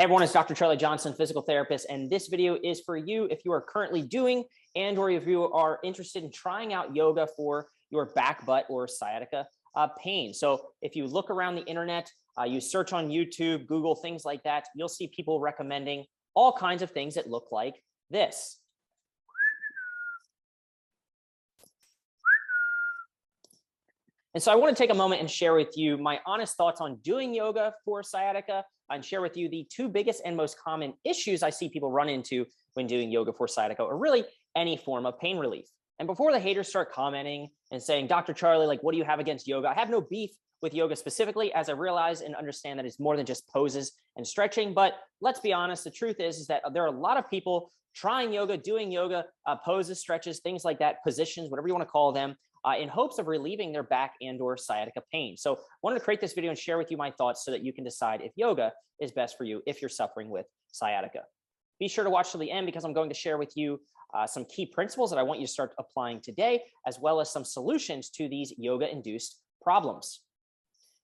Hey everyone, it's Dr. Charlie Johnson, physical therapist, and this video is for you if you are currently doing or if you are interested in trying out yoga for your back, butt, or sciatica pain. So if you look around the internet, you search on YouTube, Google, things like that, you'll see people recommending all kinds of things that look like this. And so I want to take a moment and share with you my honest thoughts on doing yoga for sciatica and share with you the two biggest and most common issues I see people run into when doing yoga for sciatica, or really any form of pain relief. And before the haters start commenting and saying, Dr. Charlie, like, what do you have against yoga? I have no beef with yoga specifically, as I realize and understand that it's more than just poses and stretching. But let's be honest, the truth is that there are a lot of people trying yoga, doing yoga, poses, stretches, things like that, positions, whatever you want to call them, in hopes of relieving their back and or sciatica pain. So I wanted to create this video and share with you my thoughts so that you can decide if yoga is best for you if you're suffering with sciatica. Be sure to watch till the end because I'm going to share with you some key principles that I want you to start applying today, as well as some solutions to these yoga-induced problems.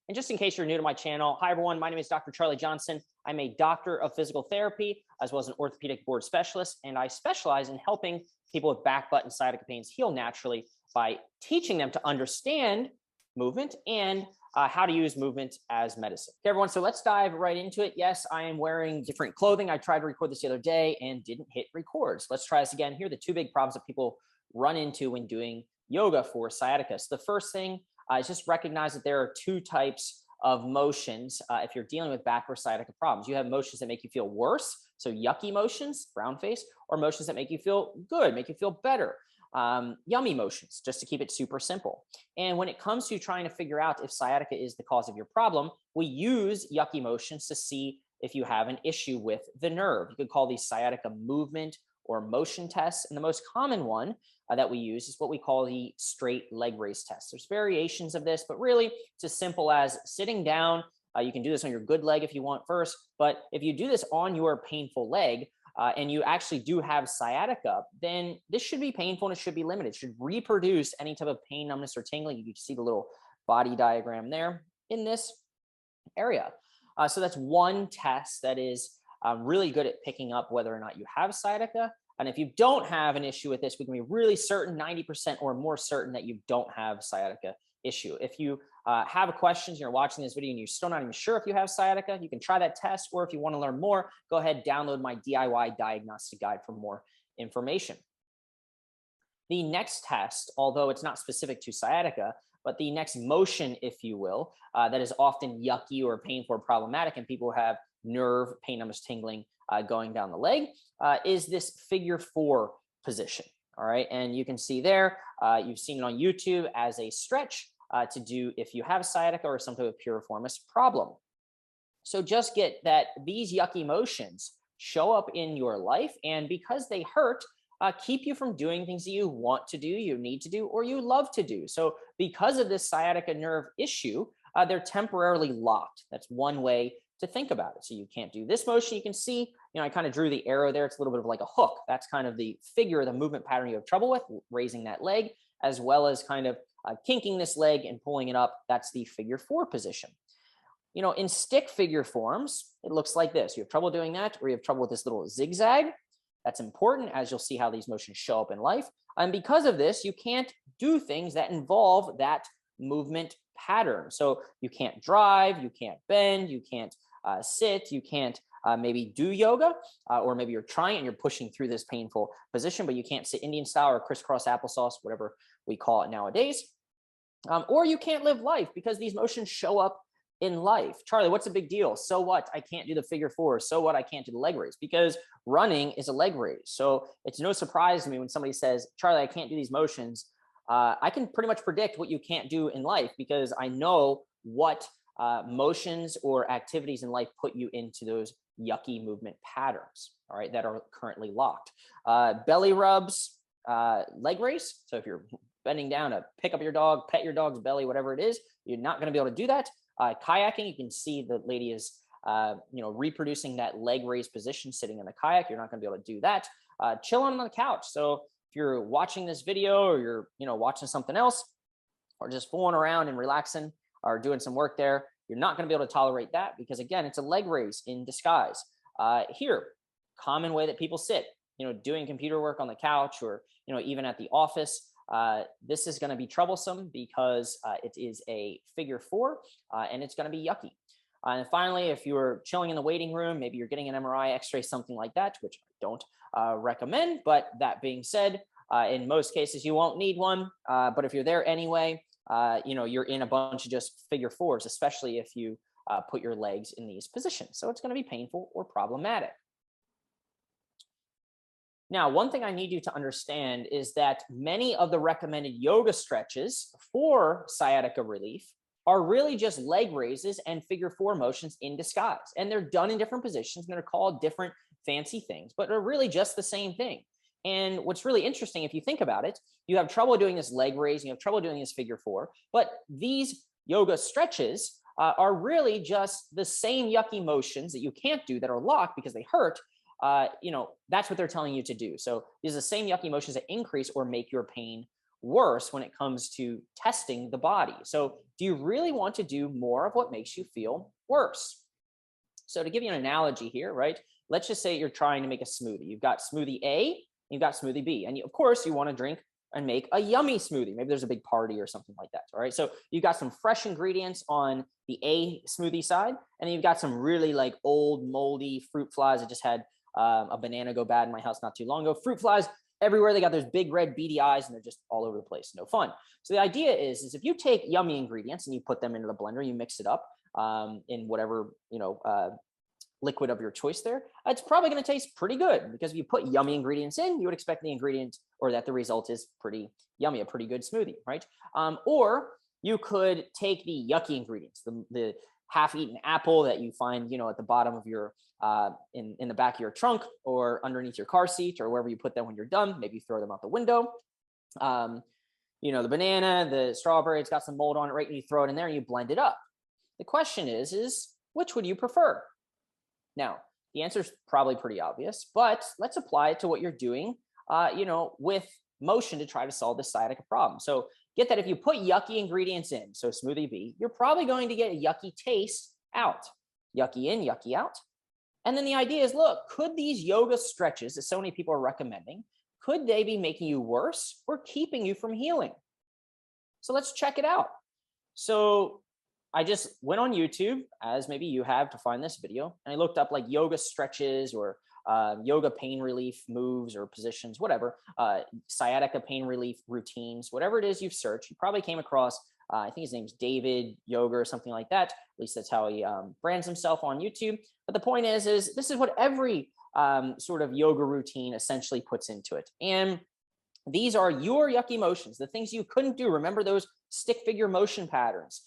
And just in case you're new to my channel, hi everyone, my name is Dr. Charlie Johnson. I'm a doctor of physical therapy, as well as an orthopedic board specialist, and I specialize in helping people with back, butt, and sciatica pains heal naturally by teaching them to understand movement and how to use movement as medicine. Okay, everyone, so let's dive right into it. Yes, I am wearing different clothing. I tried to record this the other day and didn't hit record. So let's try this again. Here are the two big problems that people run into when doing yoga for sciatica. So the first thing is just recognize that there are two types of motions if you're dealing with back or sciatica problems. You have motions that make you feel worse, so yucky motions, brown face, or motions that make you feel good, make you feel better. Yummy motions, just to keep it super simple. And when it comes to trying to figure out if sciatica is the cause of your problem, we use yucky motions to see if you have an issue with the nerve. You could call these sciatica movement or motion tests. And the most common one that we use is what we call the straight leg raise test. There's variations of this, but really it's as simple as sitting down. You can do this on your good leg if you want first, but if you do this on your painful leg, and you actually do have sciatica, then this should be painful and it should be limited. It should reproduce any type of pain, numbness, or tingling. You can see the little body diagram there in this area. So that's one test that is really good at picking up whether or not you have sciatica. And if you don't have an issue with this, we can be really certain, 90% or more certain that you don't have sciatica issue. If you have questions, you're watching this video and you're still not even sure if you have sciatica, you can try that test. Or if you want to learn more, go ahead, download my DIY diagnostic guide for more information. The next test, although it's not specific to sciatica, but the next motion, if you will, that is often yucky or painful or problematic, and people have nerve pain, numbness, tingling going down the leg, is this figure 4 position. All right, and you can see there, you've seen it on YouTube as a stretch to do if you have sciatica or some type of piriformis problem. So just get that these yucky motions show up in your life, and because they hurt, keep you from doing things that you want to do, you need to do, or you love to do. So because of this sciatica nerve issue, they're temporarily locked. That's one way to think about it. So you can't do this motion. You can see, I kind of drew the arrow there. It's a little bit of like a hook. That's kind of the figure, the movement pattern you have trouble with, raising that leg, as well as kind of kinking this leg and pulling it up. That's the figure 4 position. In stick figure forms, it looks like this. You have trouble doing that, or you have trouble with this little zigzag. That's important, as you'll see how these motions show up in life. And because of this, you can't do things that involve that movement pattern. So you can't drive, you can't bend, you can't sit, you can't maybe do yoga, or maybe you're trying and you're pushing through this painful position, but you can't sit Indian style or crisscross applesauce, whatever we call it nowadays. Or you can't live life because these motions show up in life. Charlie, what's the big deal? So what? I can't do the figure 4. So what? I can't do the leg raise, because running is a leg raise. So it's no surprise to me when somebody says, Charlie, I can't do these motions. I can pretty much predict what you can't do in life because I know what motions or activities in life put you into those yucky movement patterns, all right, that are currently locked. Belly rubs, leg raise. So if you're bending down to pick up your dog, pet your dog's belly, whatever it is, you're not going to be able to do that. Kayaking, you can see the lady is, reproducing that leg raise position sitting in the kayak. You're not going to be able to do that. Chilling on the couch. So if you're watching this video or you're, watching something else, or just fooling around and relaxing or doing some work there, you're not going to be able to tolerate that because, again, it's a leg raise in disguise. Here, common way that people sit, doing computer work on the couch or, even at the office. This is going to be troublesome because it is a figure 4 and it's going to be yucky. And finally, if you're chilling in the waiting room, maybe you're getting an MRI, X-ray, something like that, which I don't recommend. But that being said, in most cases, you won't need one. But if you're there anyway, you're in a bunch of just figure 4s, especially if you put your legs in these positions. So it's going to be painful or problematic. Now, one thing I need you to understand is that many of the recommended yoga stretches for sciatica relief are really just leg raises and figure 4 motions in disguise. And they're done in different positions and they're called different fancy things, but they're really just the same thing. And what's really interesting, if you think about it, you have trouble doing this leg raise, you have trouble doing this figure 4, but these yoga stretches are really just the same yucky motions that you can't do that are locked because they hurt. That's what they're telling you to do. So these are the same yucky motions that increase or make your pain worse when it comes to testing the body. So do you really want to do more of what makes you feel worse? So to give you an analogy here, right? Let's just say you're trying to make a smoothie. You've got smoothie A, you've got smoothie B, and of course you want to drink and make a yummy smoothie. Maybe there's a big party or something like that. All right. So you've got some fresh ingredients on the A smoothie side, and then you've got some really like old moldy fruit flies. I just had a banana go bad in my house not too long ago. Fruit flies everywhere. They got those big red beady eyes and they're just all over the place. No fun. So the idea is if you take yummy ingredients and you put them into the blender, you mix it up in whatever, liquid of your choice there, it's probably going to taste pretty good because if you put yummy ingredients in, you would expect the ingredient or that the result is pretty yummy, a pretty good smoothie, right? Or you could take the yucky ingredients, the half-eaten apple that you find, at the bottom of your, in the back of your trunk or underneath your car seat or wherever you put them when you're done. Maybe you throw them out the window. The banana, the strawberry, it's got some mold on it, right? And you throw it in there and you blend it up. The question is which would you prefer? Now, the answer is probably pretty obvious, but let's apply it to what you're doing, with motion to try to solve this sciatica problem. So get that if you put yucky ingredients in, so smoothie B, you're probably going to get a yucky taste out. Yucky in, yucky out. And then the idea is, look, could these yoga stretches that so many people are recommending, could they be making you worse or keeping you from healing? So let's check it out. So I just went on YouTube, as maybe you have, to find this video, and I looked up like yoga stretches or yoga pain relief moves or positions, whatever, sciatica pain relief routines, whatever it is you've searched. You probably came across, I think his name's David Yoga or something like that. At least that's how he brands himself on YouTube. But the point is this is what every sort of yoga routine essentially puts into it. And these are your yucky motions, the things you couldn't do. Remember those stick figure motion patterns.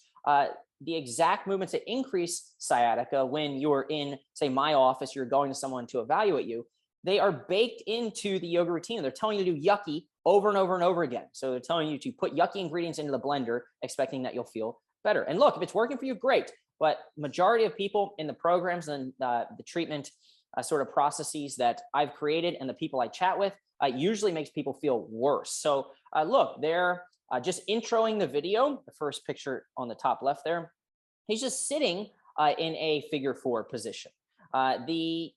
The exact movements that increase sciatica when you're in, say, my office, you're going to someone to evaluate you, they are baked into the yoga routine. They're telling you to do yucky over and over and over again. So they're telling you to put yucky ingredients into the blender, expecting that you'll feel better. And look, if it's working for you, great. But majority of people in the programs and the treatment sort of processes that I've created and the people I chat with usually makes people feel worse. So look, they're just introing the video, the first picture on the top left there, he's just sitting in a figure 4 position. The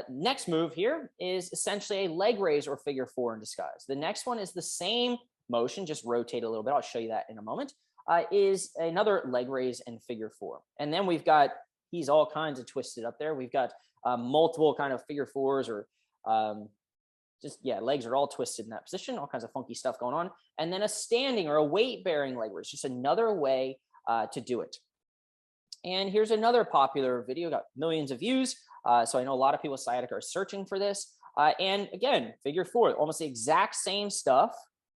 next move here is essentially a leg raise or figure 4 in disguise. The next one is the same motion, just rotate a little bit. I'll show you that in a moment, is another leg raise and figure 4. And then we've got, he's all kinds of twisted up there. We've got multiple kind of figure 4s or legs are all twisted in that position, all kinds of funky stuff going on. And then a standing or a weight bearing leg raise, just another way to do it. And here's another popular video, got millions of views. So I know a lot of people with sciatica are searching for this. And again, figure 4, almost the exact same stuff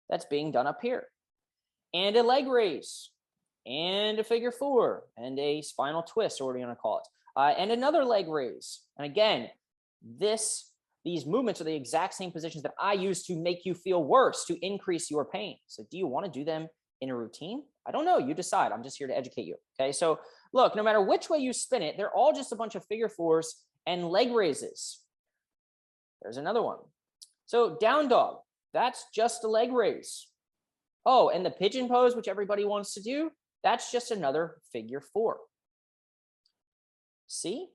that's being done up here. And a leg raise, and a figure 4, and a spinal twist, or whatever you want to call it. And another leg raise. And again, these movements are the exact same positions that I use to make you feel worse, to increase your pain. So do you want to do them in a routine? I don't know. You decide. I'm just here to educate you. Okay. So look, no matter which way you spin it, they're all just a bunch of figure 4s and leg raises. There's another one. So down dog, that's just a leg raise. Oh, and the pigeon pose, which everybody wants to do, that's just another figure 4. See?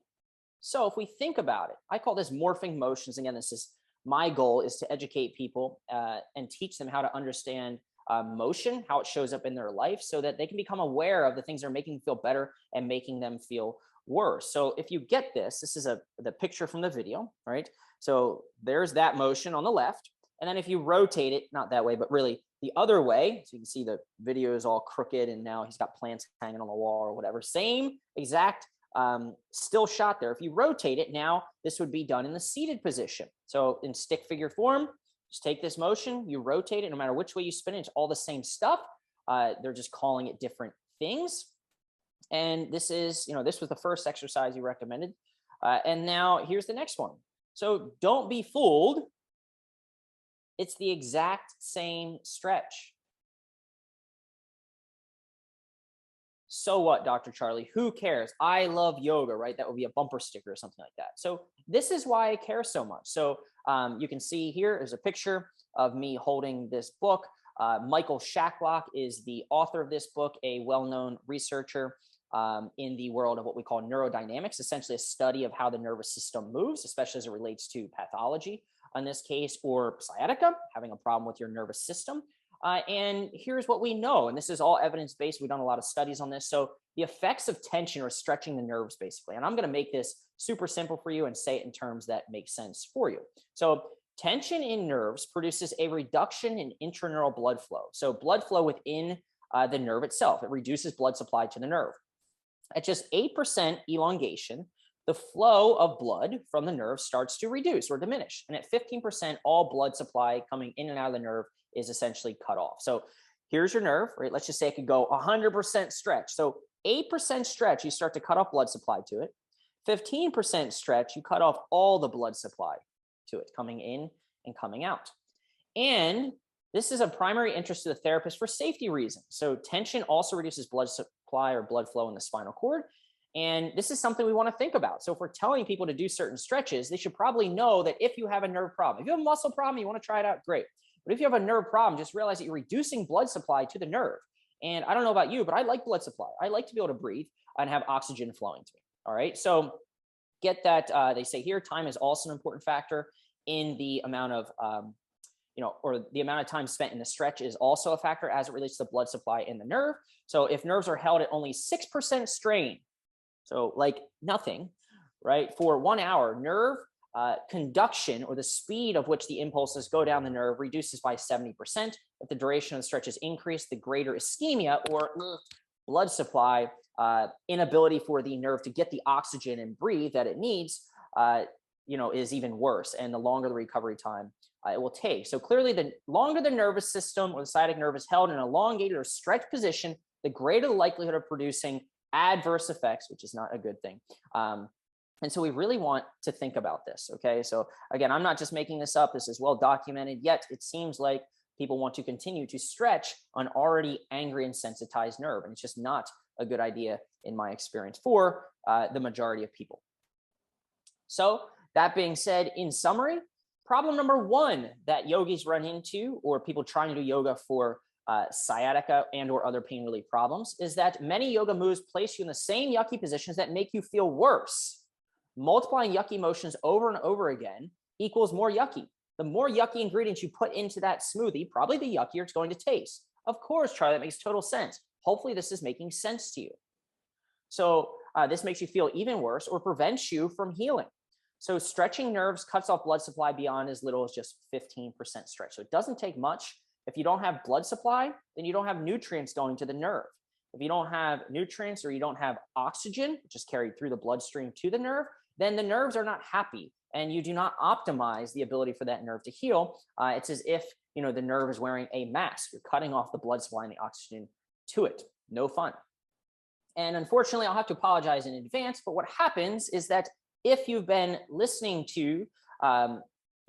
So if we think about it, I call this morphing motions. Again, this is my goal, is to educate people and teach them how to understand motion, how it shows up in their life, so that they can become aware of the things that are making them feel better and making them feel worse. So if you get this, this is the picture from the video, right? So there's that motion on the left. And then if you rotate it, not that way, but really the other way, so you can see the video is all crooked and now he's got plants hanging on the wall or whatever. Same exact still shot there. If you rotate it, now this would be done in the seated position. So in stick figure form, just take this motion, you rotate it, no matter which way you spin it, it's all the same stuff. They're just calling it different things. And this is, this was the first exercise you recommended. And now here's the next one. So don't be fooled. It's the exact same stretch. So what, Dr. Charlie? Who cares? I love yoga, right? That would be a bumper sticker or something like that. So this is why I care so much. So you can see here is a picture of me holding this book. Michael Shacklock is the author of this book, a well-known researcher in the world of what we call neurodynamics, essentially a study of how the nervous system moves, especially as it relates to pathology in this case, or sciatica, having a problem with your nervous system. And here's what we know, and this is all evidence-based. We've done a lot of studies on this. So the effects of tension or stretching the nerves, basically. And I'm going to make this super simple for you and say it in terms that make sense for you. So tension in nerves produces a reduction in intraneural blood flow. So blood flow within the nerve itself. It reduces blood supply to the nerve. At just 8% elongation, the flow of blood from the nerve starts to reduce or diminish. And at 15%, all blood supply coming in and out of the nerve is essentially cut off. So here's your nerve, right? Let's just say it could go 100% stretch. So 8% stretch, you start to cut off blood supply to it. 15% stretch, you cut off all the blood supply to it, coming in and coming out. And this is a primary interest to the therapist for safety reasons. So tension also reduces blood supply or blood flow in the spinal cord. And this is something we want to think about. So if we're telling people to do certain stretches, they should probably know that if you have a nerve problem, if you have a muscle problem, you want to try it out, great. But if you have a nerve problem, just realize that you're reducing blood supply to the nerve. And I don't know about you, but I like blood supply. I like to be able to breathe and have oxygen flowing to me. All right. So get that. They say here, time is also an important factor in the amount of, or the amount of time spent in the stretch is also a factor as it relates to the blood supply in the nerve. So if nerves are held at only 6% strain, so like nothing, right, for 1 hour, nerve conduction, or the speed of which the impulses go down the nerve, reduces by 70%. If the duration of the stretch is increased, the greater ischemia or blood supply, inability for the nerve to get the oxygen and breathe that it needs, is even worse. And the longer the recovery time it will take. So clearly, the longer the nervous system or the sciatic nerve is held in an elongated or stretched position, the greater the likelihood of producing adverse effects, which is not a good thing. And so we really want to think about this. Okay. So again, I'm not just making this up. This is well documented, yet it seems like people want to continue to stretch an already angry and sensitized nerve. And it's just not a good idea in my experience for the majority of people. So that being said, in summary, problem number one that yogis run into, or people trying to do yoga for sciatica and or other pain relief problems, is that many yoga moves place you in the same yucky positions that make you feel worse. Multiplying yucky motions over and over again equals more yucky. The more yucky ingredients you put into that smoothie, probably the yuckier it's going to taste. Of course, Charlie, that makes total sense. Hopefully this is making sense to you. So this makes you feel even worse or prevents you from healing. So stretching nerves cuts off blood supply beyond as little as just 15% stretch. So it doesn't take much. If you don't have blood supply, then you don't have nutrients going to the nerve. If you don't have nutrients or you don't have oxygen, which is carried through the bloodstream to the nerve, then the nerves are not happy and you do not optimize the ability for that nerve to heal. It's as if, the nerve is wearing a mask. You're cutting off the blood supply and the oxygen to it. No fun. And unfortunately, I'll have to apologize in advance, but what happens is that if you've been listening to, a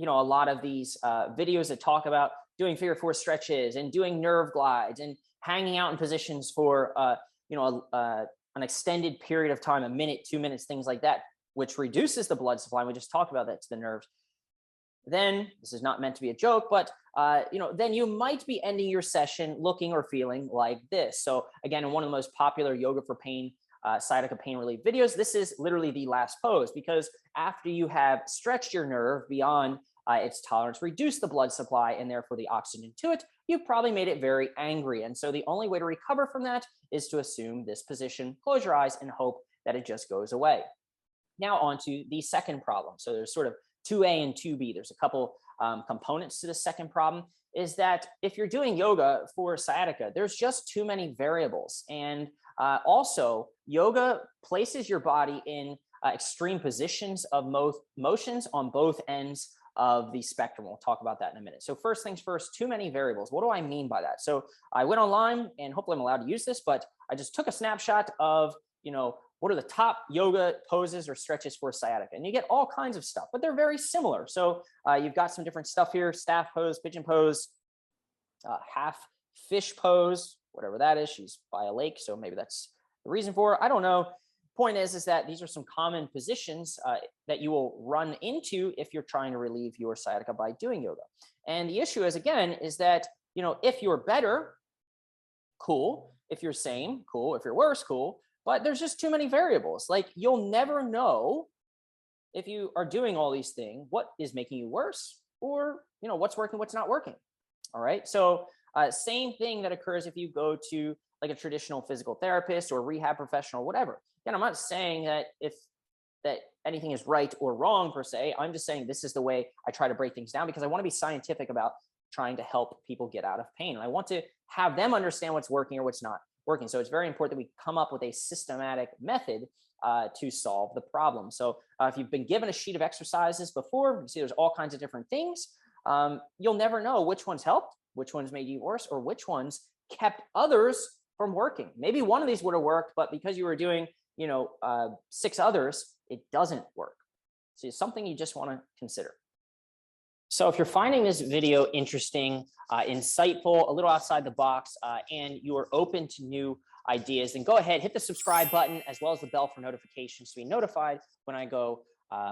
lot of these videos that talk about doing figure four stretches and doing nerve glides and hanging out in positions for, an extended period of time, a minute, 2 minutes, things like that, which reduces the blood supply. We just talked about that to the nerves. Then this is not meant to be a joke, but then you might be ending your session looking or feeling like this. So again, in one of the most popular yoga for pain sciatica pain relief videos, this is literally the last pose, because after you have stretched your nerve beyond its tolerance, reduce the blood supply and therefore the oxygen to it, you've probably made it very angry. And so the only way to recover from that is to assume this position, close your eyes, and hope that it just goes away. Now on to the second problem. So there's sort of 2A and 2B. There's a couple components to the second problem, is that if you're doing yoga for sciatica, there's just too many variables. And also, yoga places your body in extreme positions of motions on both ends of the spectrum. We'll talk about that in a minute. So first things first, too many variables. What do I mean by that? So I went online, and hopefully I'm allowed to use this, but I just took a snapshot of, what are the top yoga poses or stretches for sciatica? And you get all kinds of stuff, but they're very similar. So you've got some different stuff here: staff pose, pigeon pose, half fish pose, whatever that is. She's by a lake, so maybe that's the reason for it. I don't know. Point is that these are some common positions that you will run into if you're trying to relieve your sciatica by doing yoga. And the issue is, again, is that, if you're better, cool. If you're same, cool. If you're worse, cool. But there's just too many variables. Like, you'll never know if you are doing all these things, what is making you worse, or, what's working, what's not working. All right. So same thing that occurs if you go to like a traditional physical therapist or rehab professional, whatever. Again, I'm not saying that that anything is right or wrong per se. I'm just saying this is the way I try to break things down, because I want to be scientific about trying to help people get out of pain. And I want to have them understand what's working or what's not working. So it's very important that we come up with a systematic method to solve the problem. So if you've been given a sheet of exercises before, you see there's all kinds of different things. You'll never know which ones helped, which ones made you worse, or which ones kept others from working. Maybe one of these would have worked, but because you were doing, 6 others, it doesn't work. So it's something you just want to consider. So if you're finding this video interesting, insightful, a little outside the box, and you are open to new ideas, then go ahead, hit the subscribe button as well as the bell for notifications to be notified when I go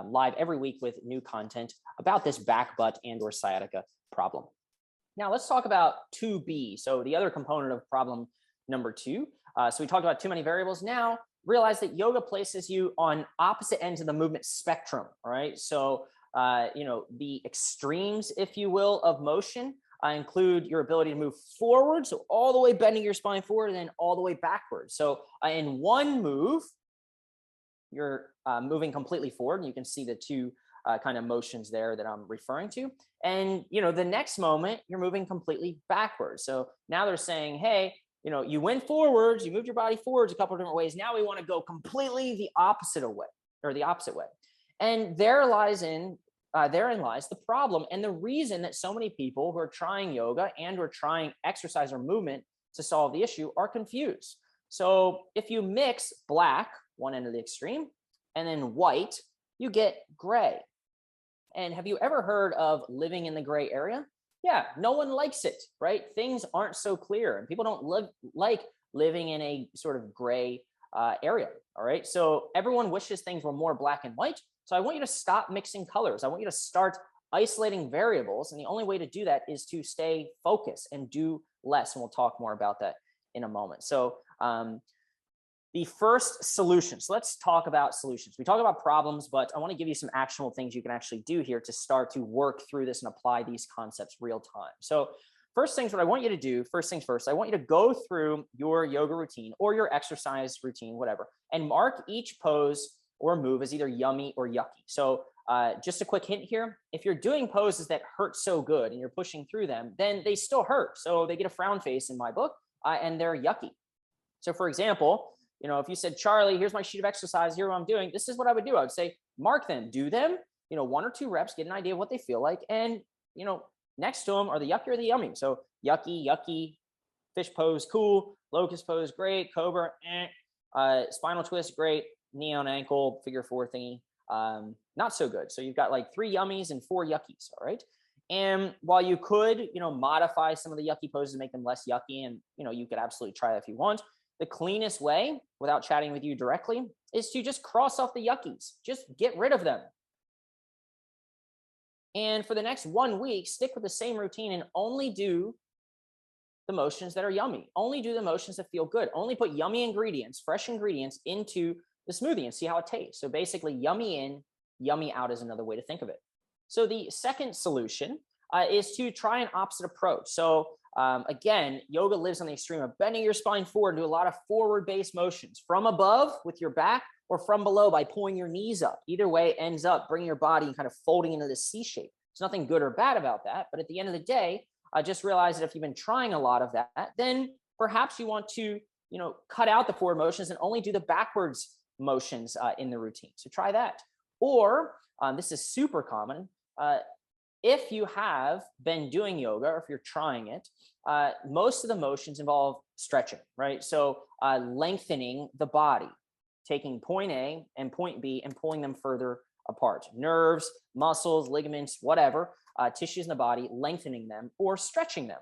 live every week with new content about this back, butt, and or sciatica problem. Now let's talk about 2B. So the other component of problem number 2. So we talked about too many variables. Now realize that yoga places you on opposite ends of the movement spectrum. All right. So the extremes, if you will, of motion include your ability to move forward, so all the way bending your spine forward, and then all the way backwards. So in one move, you're moving completely forward, and you can see the two kind of motions there that I'm referring to. And the next moment, you're moving completely backwards. So now they're saying, hey, you went forwards, you moved your body forwards a couple of different ways. Now we want to go completely the opposite way, or the opposite way. And therein lies the problem, and the reason that so many people who are trying yoga and or trying exercise or movement to solve the issue are confused. So if you mix black, one end of the extreme, and then white, you get gray. And have you ever heard of living in the gray area? Yeah, no one likes it, right? Things aren't so clear, and people don't like living in a sort of gray area. All right. So everyone wishes things were more black and white. So I want you to stop mixing colors. I want you to start isolating variables. And the only way to do that is to stay focused and do less. And we'll talk more about that in a moment. So the first solution. So let's talk about solutions. We talk about problems, but I want to give you some actionable things you can actually do here to start to work through this and apply these concepts real time. So first things, what I want you to do, first things first, I want you to go through your yoga routine or your exercise routine, whatever, and mark each pose or move as either yummy or yucky. So just a quick hint here, if you're doing poses that hurt so good and you're pushing through them, then they still hurt. So they get a frown face in my book and they're yucky. So for example, if you said, Charlie, here's my sheet of exercise, here's what I'm doing, this is what I would do. I would say, mark them, do them, 1 or 2 reps, get an idea of what they feel like. And, next to them are the yucky or the yummy. So yucky, fish pose, cool, locust pose, great, cobra, spinal twist, great, knee on ankle, figure 4 thingy, not so good. So you've got like 3 yummies and 4 yuckies. All right. And while you could, modify some of the yucky poses to make them less yucky, and, you could absolutely try that if you want, the cleanest way, without chatting with you directly, is to just cross off the yuckies. Just get rid of them. And for the next 1 week, stick with the same routine and only do the motions that are yummy. Only do the motions that feel good. Only put yummy ingredients, fresh ingredients into the smoothie and see how it tastes. So basically, yummy in, yummy out is another way to think of it. So the second solution is to try an opposite approach. So again, yoga lives on the extreme of bending your spine forward and do a lot of forward-based motions from above with your back or from below by pulling your knees up. Either way, it ends up bringing your body and kind of folding into this C shape. There's nothing good or bad about that. But at the end of the day, just realize that if you've been trying a lot of that, then perhaps you want to, cut out the forward motions and only do the backwards motions in the routine. So try that. Or this is super common. If you have been doing yoga or if you're trying it, most of the motions involve stretching, right? So lengthening the body, taking point A and point B and pulling them further apart. Nerves, muscles, ligaments, whatever, tissues in the body, lengthening them or stretching them.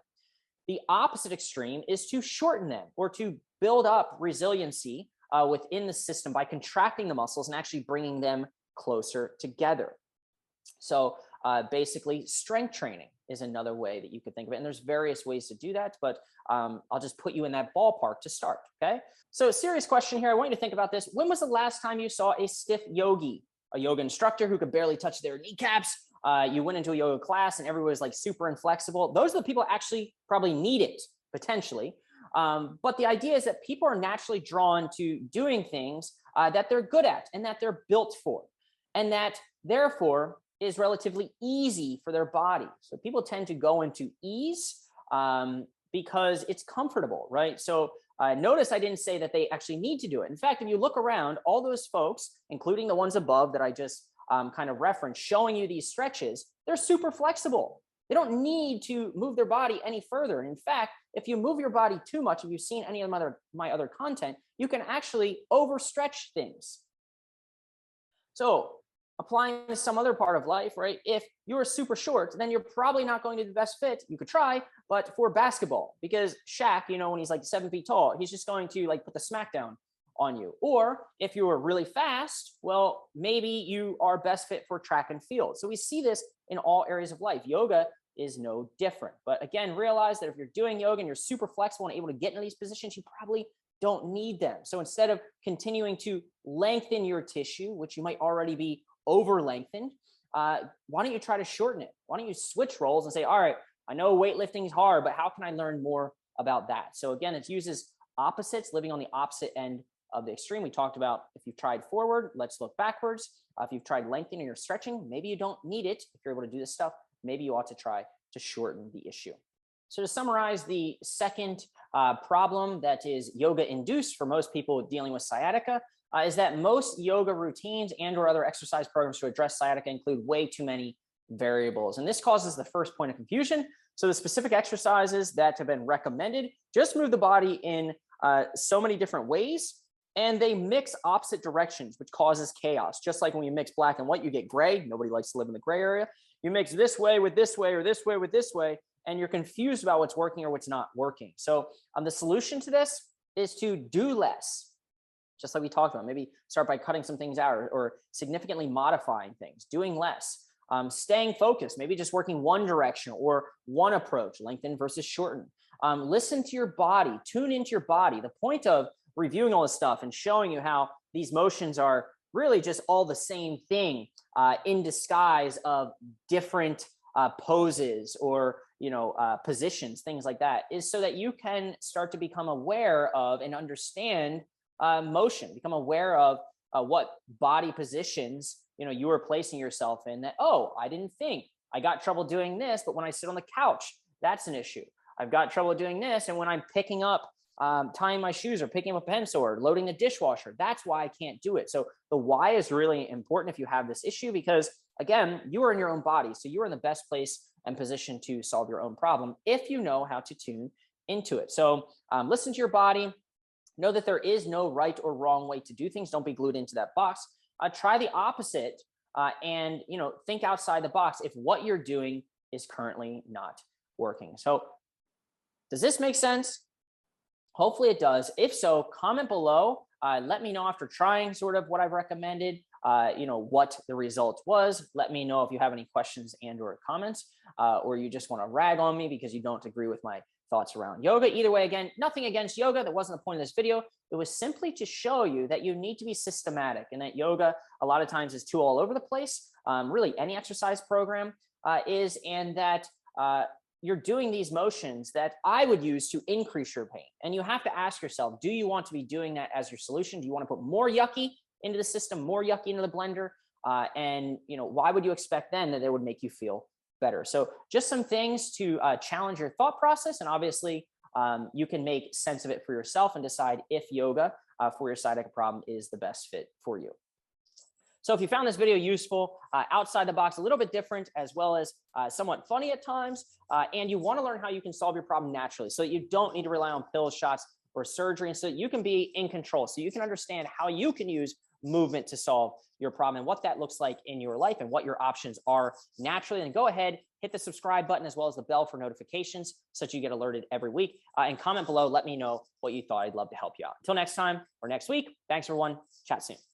The opposite extreme is to shorten them or to build up resiliency within the system by contracting the muscles and actually bringing them closer together. So basically, strength training is another way that you could think of it. And there's various ways to do that, but I'll just put you in that ballpark to start, okay? So a serious question here. I want you to think about this. When was the last time you saw a stiff yogi, a yoga instructor who could barely touch their kneecaps? You went into a yoga class and everyone was like super inflexible. Those are the people actually probably need it, potentially. But the idea is that people are naturally drawn to doing things that they're good at and that they're built for. And that therefore is relatively easy for their body. So people tend to go into ease because it's comfortable, right? So notice I didn't say that they actually need to do it. In fact, if you look around, all those folks, including the ones above that I just kind of referenced, showing you these stretches, they're super flexible. They don't need to move their body any further. And in fact, if you move your body too much, if you've seen any of my other content, you can actually overstretch things. So applying to some other part of life, right? If you're super short, then you're probably not going to be the best fit. You could try, but for basketball, because Shaq, when he's like 7 feet tall, he's just going to like put the smackdown on you. Or if you were really fast, well, maybe you are best fit for track and field. So we see this in all areas of life. Yoga is no different. But again, realize that if you're doing yoga and you're super flexible and able to get into these positions, you probably don't need them. So instead of continuing to lengthen your tissue, which you might already be over lengthened, why don't you try to shorten it? Why don't you switch roles and say, all right, I know weightlifting is hard, but how can I learn more about that? So again, it uses opposites, living on the opposite end of the extreme. We talked about if you've tried forward, let's look backwards. If you've tried lengthening or stretching, maybe you don't need it. If you're able to do this stuff, maybe you ought to try to shorten the issue. So to summarize, the second problem that is yoga induced for most people dealing with sciatica is that most yoga routines and or other exercise programs to address sciatica include way too many variables. And this causes the first point of confusion. So the specific exercises that have been recommended just move the body in so many different ways, and they mix opposite directions, which causes chaos. Just like when you mix black and white, you get gray. Nobody likes to live in the gray area. You mix this way with this way, or this way with this way, and you're confused about what's working or what's not working. So the solution to this is to do less. Just like we talked about, maybe start by cutting some things out or significantly modifying things, doing less, staying focused, maybe just working one direction or one approach, lengthen versus shorten. Listen to your body, tune into your body. The point of reviewing all this stuff and showing you how these motions are really just all the same thing in disguise of different poses or positions, things like that, is so that you can start to become aware of and understand motion, become aware of what body positions you are placing yourself in. That, oh, I didn't think, I got trouble doing this, but when I sit on the couch, that's an issue. I've got trouble doing this, and when I'm picking up tying my shoes or picking up a pencil or loading the dishwasher, that's why I can't do it. So the why is really important if you have this issue, because again, you are in your own body, so you're in the best place and position to solve your own problem if you know how to tune into it. So listen to your body. Know that there is no right or wrong way to do things. Don't be glued into that box. Try the opposite and think outside the box if what you're doing is currently not working. So does this make sense? Hopefully it does. If so, comment below. Let me know after trying sort of what I've recommended, what the result was. Let me know if you have any questions and or comments, or you just want to rag on me because you don't agree with my thoughts around yoga. Either way, again, nothing against yoga. That wasn't the point of this video. It was simply to show you that you need to be systematic, and that yoga a lot of times is too all over the place. Really, any exercise program is, and that you're doing these motions that I would use to increase your pain. And you have to ask yourself, do you want to be doing that as your solution? Do you want to put more yucky into the system, more yucky into the blender? And why would you expect then that it would make you feel better? So just some things to challenge your thought process. And obviously you can make sense of it for yourself and decide if yoga for your sciatica problem is the best fit for you. So if you found this video useful, outside the box, a little bit different, as well as somewhat funny at times, and you want to learn how you can solve your problem naturally so that you don't need to rely on pills, shots, or surgery, and so that you can be in control, so you can understand how you can use movement to solve your problem and what that looks like in your life and what your options are naturally, then go ahead, hit the subscribe button as well as the bell for notifications so that you get alerted every week, and comment below. Let me know what you thought. I'd love to help you out. Until next time or next week, thanks everyone. Chat soon.